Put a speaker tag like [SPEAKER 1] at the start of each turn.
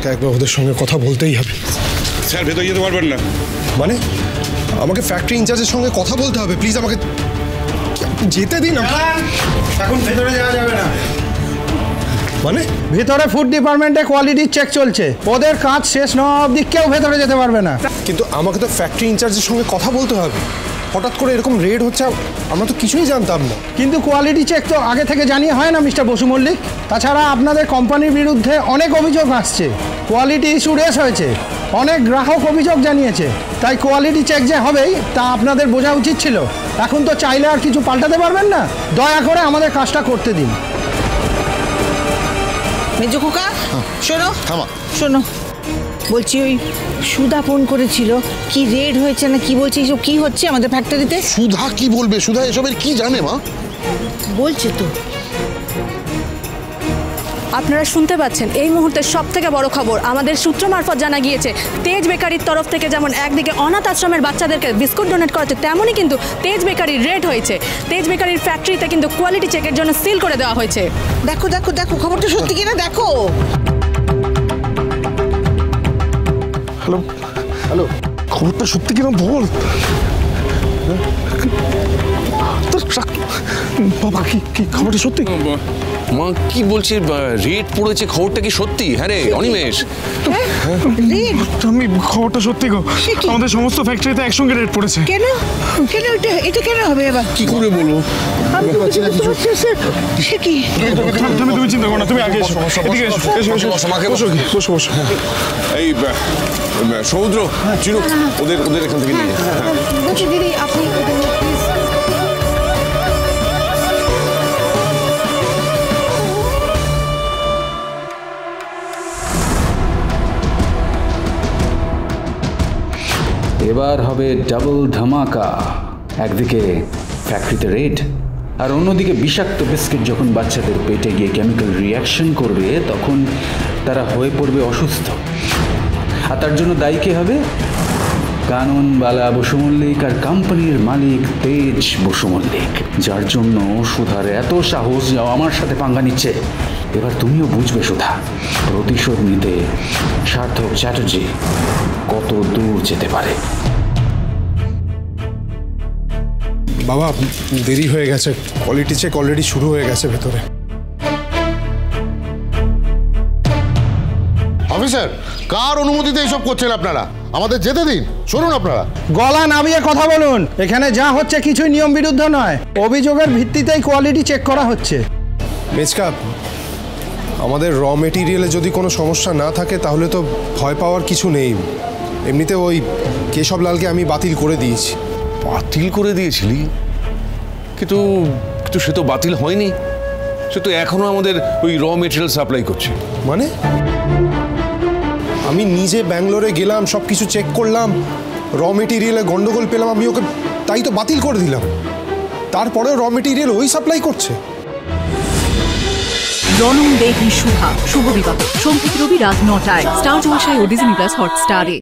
[SPEAKER 1] আমাকে একবার ওদের সঙ্গে কথা বলতেই হবে।
[SPEAKER 2] স্যার ভেতরে যেতে পারবেন না।
[SPEAKER 1] মানে আমাকে ফ্যাক্টরি ইনচার্জের সঙ্গে কথা বলতে হবে, প্লিজ আমাকে যেতে দিন।
[SPEAKER 3] এখন ভেতরে যাওয়া যাবে না।
[SPEAKER 1] মানে
[SPEAKER 3] ভেতরে ফুড ডিপার্টমেন্টে কোয়ালিটি চেক চলছে, ওদের কাজ শেষ না হওয়া অবধি কেউ ভেতরে যেতে পারবে না।
[SPEAKER 1] কিন্তু আমাকে তো ফ্যাক্টরি ইনচার্জের সঙ্গে কথা বলতে হবে। হঠাৎ করে এরকম রেড হচ্ছে, আমরা তো কিছুই জানতাম না।
[SPEAKER 3] কিন্তু কোয়ালিটি চেক তো আগে থেকে জানিয়ে হয় না মিস্টার বসু মল্লিক। তাছাড়া আপনাদের কোম্পানির বিরুদ্ধে অনেক অভিযোগ আসছে, কোয়ালিটি ইস্যু রেস হয়েছে, অনেক গ্রাহক অভিযোগ জানিয়েছে। তাই কোয়ালিটি চেক যে হবেই তা আপনাদের বোঝা উচিত ছিল। এখন তো চাইলে আর কিছু পাল্টাতে পারবেন না, দয়া করে আমাদের কাজটা করতে দিন।
[SPEAKER 4] মেজো খোকা শোনো,
[SPEAKER 5] থামা।
[SPEAKER 4] শোনো বলছি, ওই সুধা ফোন করেছিল, কি রেড হয়েছে না কি বলছে, এইসব কি হচ্ছে আমাদের ফ্যাক্টরিতে?
[SPEAKER 5] সুধা কি বলবে? সুধা এসবের কি জানে মা?
[SPEAKER 4] বলছে তো।
[SPEAKER 6] আপনারা শুনতে পাচ্ছেন এই মুহূর্তে সব থেকে বড় খবর আমাদের সূত্র মারফত জানা গিয়েছে, তেজ বেকারির তরফ থেকে যেমন একদিকে অনাথ আশ্রমের বাচ্চাদেরকে বিস্কুট ডোনেট করা হচ্ছে, তেমনই কিন্তু তেজ বেকারির রেড হয়েছে। তেজ বেকারির ফ্যাক্টরিতে কিন্তু কোয়ালিটি চেকের জন্য সিল করে দেওয়া হয়েছে।
[SPEAKER 4] দেখো দেখো দেখো, খবরটা সত্যি কিনা দেখো।
[SPEAKER 5] হ্যালো হ্যালো, খবরটা সত্যি কিনা বল। বাবা কি খবরটা সত্যি?
[SPEAKER 7] মা কি বলছে, রেড পড়েছে, খবরটা কি সত্যি? হ্যাঁ রে অনিমেষ,
[SPEAKER 5] আমি খবরটা সত্যি গো, আমাদের সমস্ত ফ্যাক্টরিতে একসঙ্গে রেড পড়েছে।
[SPEAKER 4] কেন কেন এটা কেন হবে এবার?
[SPEAKER 7] কি করে বলবো?
[SPEAKER 4] সে কি?
[SPEAKER 5] তুমি চিন্তা করো না, তুমি আগে এসো, এদিকে এসো, বসো বসো।
[SPEAKER 7] এই সমুদ্র চিনু, ওদের এখান থেকে নিয়ে
[SPEAKER 6] বলছি দিদি আপনি
[SPEAKER 8] এবার হবে ডাবল ধামাকা। একদিকে ফ্যাক্টরিতে রেড, আর অন্যদিকে বিষাক্ত বিস্কিট যখন বাচ্চাদের পেটে গিয়ে কেমিক্যাল রিয়াকশন করবে তখন তারা হয়ে পড়বে অসুস্থ। আর তার জন্য দায়ী কে হবে? কাননবালা বসু মল্লিক আর কোম্পানির মালিক তেজ বসু মল্লিক, যার জন্য সুধার এত সাহস যাও আমার সাথে পাঙ্গা নিচ্ছে। এবার তুমিও বুঝবে সুধা, প্রতিশোধ নিতে সার্থক চ্যাটার্জি কত দূর যেতে পারে।
[SPEAKER 1] বাবা দেরি হয়ে গেছে, কোয়ালিটি চেক অলরেডি শুরু হয়ে গেছে ভেতরে।
[SPEAKER 5] অফিসার, কার অনুমতিতে এইসব করছেন আপনারা? আমাদের যেতে দিন। শুনুন আপনারা,
[SPEAKER 3] গলা নামিয়ে কথা বলুন। এখানে যা হচ্ছে কিছুই নিয়ম বিরুদ্ধ নয়, অভিযোগের ভিত্তিতেই কোয়ালিটি চেক করা হচ্ছে।
[SPEAKER 1] মেজকা, আমাদের র মেটেরিয়ালে যদি কোনো সমস্যা না থাকে তাহলে তো ভয় পাওয়ার কিছু নেই। এমনিতে ওই কেশবলালকে আমি বাতিল করে দিয়েছি।
[SPEAKER 7] বাতিল করে দিয়েছিলি? কিন্তু সে তো বাতিল হয়নি, সে তো এখনো আমাদের ওই র মেটেরিয়াল সাপ্লাই করছে।
[SPEAKER 1] মানে আমি নিজে ব্যাঙ্গালোরে গেলাম, সব কিছু চেক করলাম, র মেটেরিয়ালে গন্ডগোল পেলাম, আমি ওকে তাই তো বাতিল করে দিলাম। তারপরে র মেটেরিয়াল ওই সাপ্লাই করছে।
[SPEAKER 9] রণং দেহি সুধা, শুভ বিবাহ, সোম থেকে রবি রাত ৯টায় স্টার জলসায় ও ডিজনি প্লাস হটস্টারে।